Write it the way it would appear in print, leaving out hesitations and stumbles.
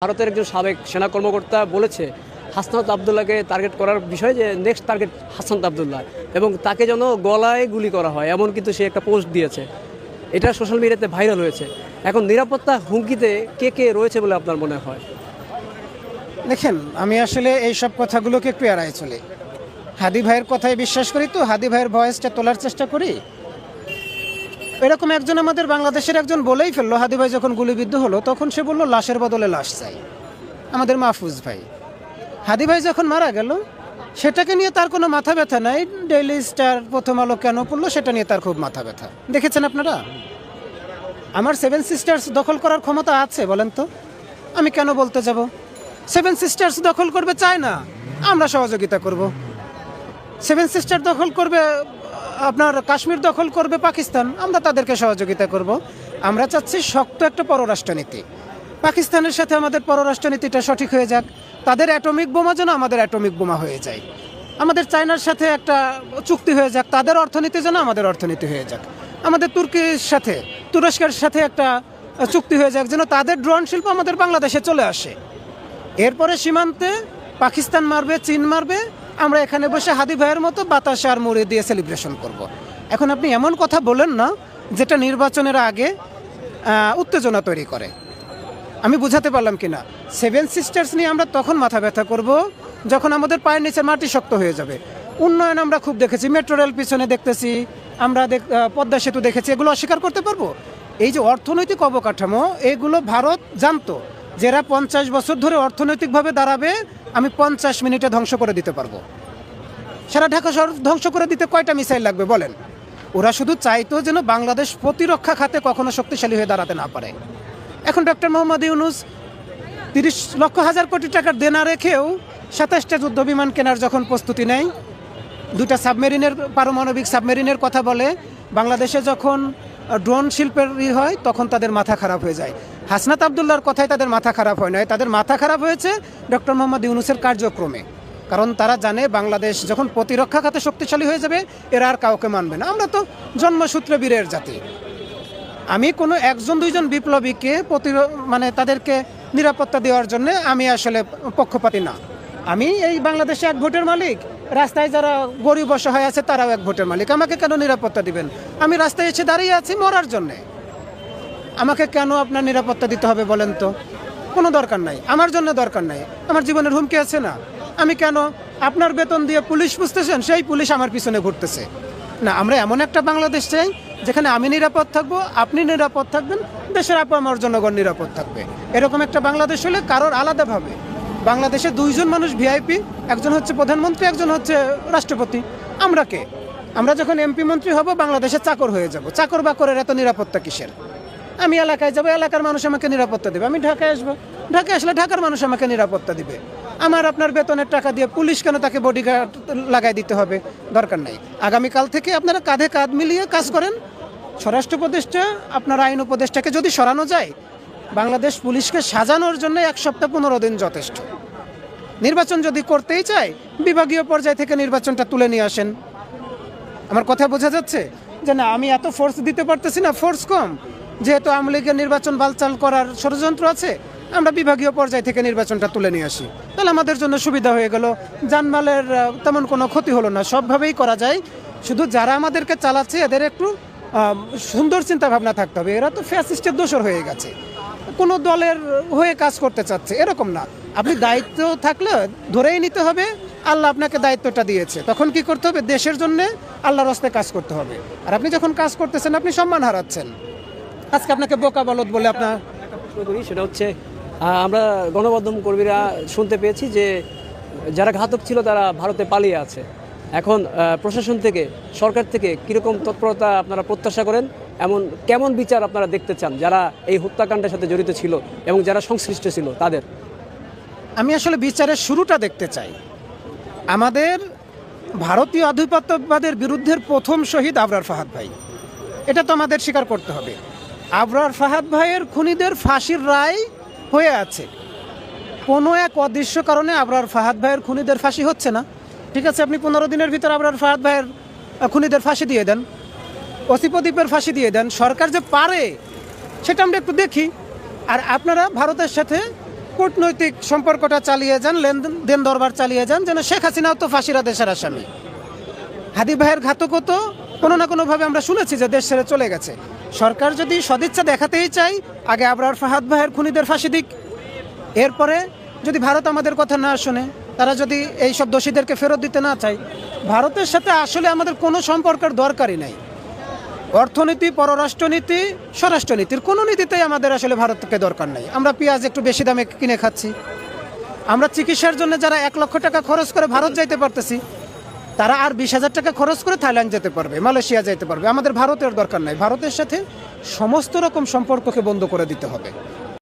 ভারতের একজন সাবেক সেনা কর্মকর্তা বলেছে হাসনাত আবদুল্লাহকে টার্গেট করার বিষয় যে নেক্সট টার্গেট হাসনাত আবদুল্লাহ এবং তাকে যেন গলায় গুলি করা হয় এমন কিন্তু সে একটা পোস্ট দিয়েছে। এটা সোশ্যাল মিডিয়াতে ভাইরাল হয়েছে। এখন নিরাপত্তা হুমকিতে কে কে রয়েছে বলে আপনার মনে হয়? দেখেন, আমি আসলে এই সব কথাগুলোকে একটু এড়াই চলি। হাদি ভাইয়ের কথায় বিশ্বাস করি, তো হাদি ভাইয়ের ভয়েসটা তোলার চেষ্টা করি। এরকম একজন আমাদের বাংলাদেশের একজন বলেই ফেললো, হাদি ভাই যখন গুলিবিদ্ধ হলো তখন সে বলল লাশের বদলে লাশ চাই। আমাদের মাহফুজ ভাই, হাদি ভাই যখন মারা গেল সেটাকে নিয়ে তার কোনো মাথা ব্যথা নাই। ডেইলি স্টার, প্রথম আলো কেন পড়লো সেটা নিয়ে তার খুব মাথা ব্যথা। দেখেছেন আপনারা? আমার সেভেন সিস্টার্স দখল করার ক্ষমতা আছে বলেন তো? আমি কেন বলতে যাব? সেভেন সিস্টার্স দখল করবে চায় না, আমরা সহযোগিতা করব। সেভেন সিস্টার দখল করবে, আপনার কাশ্মীর দখল করবে পাকিস্তান, আমরা তাদেরকে সহযোগিতা করব। আমরা চাচ্ছি শক্ত একটা পররাষ্ট্রনীতি। পাকিস্তানের সাথে আমাদের পররাষ্ট্রনীতিটা সঠিক হয়ে যাক, তাদের অ্যাটমিক বোমা যেন আমাদের অ্যাটমিক বোমা হয়ে যায়। আমাদের চায়নার সাথে একটা চুক্তি হয়ে যাক, তাদের অর্থনীতি যেন আমাদের অর্থনীতি হয়ে যাক। আমাদের তুর্কির সাথে, তুরস্কের সাথে একটা চুক্তি হয়ে যাক, যেন তাদের ড্রোন শিল্প আমাদের বাংলাদেশে চলে আসে। এরপরে সীমান্তে পাকিস্তান মারবে, চীন মারবে, আমরা এখানে বসে হাদি ভাইয়ের মতো বাতাস আর মুড়ি দিয়ে সেলিব্রেশন করব। এখন আপনি এমন কথা বলেন না যেটা নির্বাচনের আগে উত্তেজনা তৈরি করে। আমি বুঝাতে পারলাম কিনা? সেভেন সিস্টার্স নিয়ে আমরা তখন মাথা ব্যথা করব যখন আমাদের পায়ের নিচে মাটি শক্ত হয়ে যাবে। উন্নয়ন আমরা খুব দেখেছি, মেট্রো রেল পিছনে দেখতেছি, আমরা পদ্মা সেতু দেখেছি, এগুলো অস্বীকার করতে পারবো? এই যে অর্থনৈতিক অবকাঠামো, এগুলো ভারত জানতো যারা 50 বছর ধরে অর্থনৈতিকভাবে দাঁড়াবে আমি 50 মিনিটে ধ্বংস করে দিতে পারবো। সারা ঢাকা শহর ধ্বংস করে দিতে কয়টা মিসাইল লাগবে বলেন? ওরা শুধু চাইতো যেন বাংলাদেশ প্রতিরক্ষা খাতে কখনো শক্তিশালী হয়ে দাঁড়াতে না পারে। এখন ডক্টর মোহাম্মদ ইউনূস 30 লক্ষ হাজার কোটি টাকার দেনা রেখেও 27টা যুদ্ধ বিমান কেনার যখন প্রস্তুতি নেয়, 2টা সাবমেরিনের, পারমাণবিক সাবমেরিনের কথা বলে, বাংলাদেশে যখন ড্রোন শিল্পের হয় তখন তাদের মাথা খারাপ হয়ে যায়। হাসনাত আবদুল্লাহর কথায় তাদের মাথা খারাপ হয় নয়, তাদের মাথা খারাপ হয়েছে ডক্টর মোহাম্মদ ইউনূসের কার্যক্রমে। কারণ তারা জানে বাংলাদেশ যখন প্রতিরক্ষা খাতে শক্তিশালী হয়ে যাবে এরা আর কাউকে মানবে না। আমরা তো জন্মসূত্রে বীরের জাতি। আমি কোনো একজন দুইজন বিপ্লবীকে তাদেরকে নিরাপত্তা দেওয়ার জন্য আমি আসলে পক্ষপাতী না। আমি এই বাংলাদেশে এক ভোটের মালিক, রাস্তায় যারা গরিব অসহায় আছে তারাও এক ভোটের মালিক। আমাকে কেন নিরাপত্তা দিবেন? আমি রাস্তায় এসে দাঁড়িয়ে আছি মরার জন্যে, আমাকে কেন আপনার নিরাপত্তা দিতে হবে বলেন তো? কোনো দরকার নাই, আমার জন্য দরকার নাই। আমার জীবনের হুমকি আছে না? আমি কেন আপনার বেতন দিয়ে পুলিশ পুষতেছেন, সেই পুলিশ আমার পিছনে ঘুরতেছে না। আমরা এমন একটা বাংলাদেশ চাই যেখানে আমি নিরাপদ থাকবো, আপনি নিরাপদ থাকবেন, দেশের আপা আমার জনগণ নিরাপদ থাকবে। এরকম একটা বাংলাদেশ হলে কারোর আলাদাভাবে। বাংলাদেশে 2 জন মানুষ ভিআইপি, একজন হচ্ছে প্রধানমন্ত্রী, একজন হচ্ছে রাষ্ট্রপতি। আমরা কে? আমরা যখন এমপি মন্ত্রী হব বাংলাদেশে চাকর হয়ে যাব। চাকর বাকরের এত নিরাপত্তা কিসের? আমি এলাকায় যাবো, এলাকার মানুষ আমাকে নিরাপত্তা দেবে। আমি ঢাকায় আসবো, ঢাকায় আসলে ঢাকার মানুষ আমাকে নিরাপত্তা দিবে। আমার আপনার বেতনের টাকা দিয়ে পুলিশ কেন তাকে বডিগার্ড লাগাই দিতে হবে? দরকার নাই। আগামীকাল থেকে আপনারা কাঁধে কাঁধ মিলিয়ে কাজ করেন। স্বরাষ্ট্র উপদেষ্টা, আপনার আইন উপদেষ্টাকে যদি সরানো যায়, বাংলাদেশ পুলিশকে সাজানোর জন্য 1 সপ্তাহ 15 দিন যথেষ্ট। নির্বাচন যদি করতেই চায় বিভাগীয় পর্যায় থেকে নির্বাচনটা তুলে নিয়ে আসেন। আমার কথা বোঝা যাচ্ছে যে না, আমি এত ফোর্স দিতে পারতেছি না, ফোর্স কম, যেহেতু আওয়ামী লীগের নির্বাচন বালচাল করার ষড়যন্ত্র আছে, আমরা বিভাগীয় পর্যায় থেকে নির্বাচনটা তুলে নিয়ে আসি, তাহলে আমাদের জন্য সুবিধা হয়ে গেল। জানমালের তেমন কোনো ক্ষতি হলো না, সবভাবেই করা যায়। শুধু যারা আমাদেরকে চালাচ্ছে এদের একটু সুন্দর চিন্তা ভাবনা থাকতে হবে। এরা তো ফ্যাসিস্টের দোসর হয়ে গেছে, কোনো দলের হয়ে কাজ করতে চাচ্ছে এরকম না। আপনি দায়িত্ব থাকলে ধরেই নিতে হবে, আল্লাহ আপনাকে দায়িত্বটা দিয়েছে, তখন কি করতে হবে? দেশের জন্য আল্লাহর রাস্তায় কাজ করতে হবে। আর আপনি যখন কাজ করতেছেন আপনি সম্মান হারাচ্ছেন। আজকে আপনাকে বোকা বলদ বলে আপনার সেটা হচ্ছে আমরা গণমাধ্যম কর্মীরা শুনতে পেয়েছি যে যারা ঘাতক ছিল তারা ভারতে পালিয়ে আছে। এখন প্রশাসন থেকে, সরকার থেকে কীরকম তৎপরতা আপনারা প্রত্যাশা করেন? কেমন বিচার আপনারা দেখতে চান যারা এই হত্যাকাণ্ডের সাথে জড়িত ছিল এবং যারা সংশ্লিষ্ট ছিল তাদের? আমি আসলে বিচারের শুরুটা দেখতে চাই। আমাদের ভারতীয় আধিপত্যবাদের বিরুদ্ধের প্রথম শহীদ আবরার ফাহাদ ভাই, এটা তো আমাদের স্বীকার করতে হবে। আবরার ফাহাদ ভাইয়ের খুনিদের ফাঁসির রায় হয়ে আছে, কোনো এক অদৃশ্য কারণে আবরার ফাহাদ ভাইয়ের খুনিদের ফাঁসি হচ্ছে না। ঠিক আছে, আপনি 15 দিনের ভিতর আবরার ফাহাদ ভাইয়ের খুনিদের ফাঁসি দিয়ে দেন, অসিপদ্বীপের ফাঁসি দিয়ে দেন। সরকার যে পারে সেটা আমরা একটু দেখি। আর আপনারা ভারতের সাথে কূটনৈতিক সম্পর্কটা চালিয়ে যান, লেনদেন দরবার চালিয়ে যান, যেন শেখ হাসিনাও তো ফাঁসির আদেশের আসামি। হাদি ভাইয়ের ঘাতকও তো কোনো না কোনোভাবে আমরা শুনেছি যে দেশ ছেড়ে চলে গেছে। সরকার যদি সদিচ্ছা দেখাতেই চাই, আগে আবরার ফাহাদ ভাইয়ের খুনিদের ফাঁসি দিক। এরপরে যদি ভারত আমাদের কথা না শোনে, তারা যদি এই সব দোষীদেরকে ফেরত দিতে না চায়, ভারতের সাথে আসলে আমাদের কোনো সম্পর্কের দরকারই নাই। অর্থনীতি, পররাষ্ট্রনীতি, স্বরাষ্ট্রনীতির কোনো নীতিতেই আমাদের আসলে ভারতকে দরকার নেই। আমরা পেঁয়াজ একটু বেশি দামে কিনে খাচ্ছি। আমরা চিকিৎসার জন্য যারা 1 লক্ষ টাকা খরচ করে ভারত যাইতে পারতেছি, তারা আর 20,000 টাকা খরচ করে থাইল্যান্ড যেতে পারবে, মালয়েশিয়া যেতে পারবে। আমাদের ভারতের দরকার নাই। ভারতের সাথে সমস্ত রকম সম্পর্ককে বন্ধ করে দিতে হবে।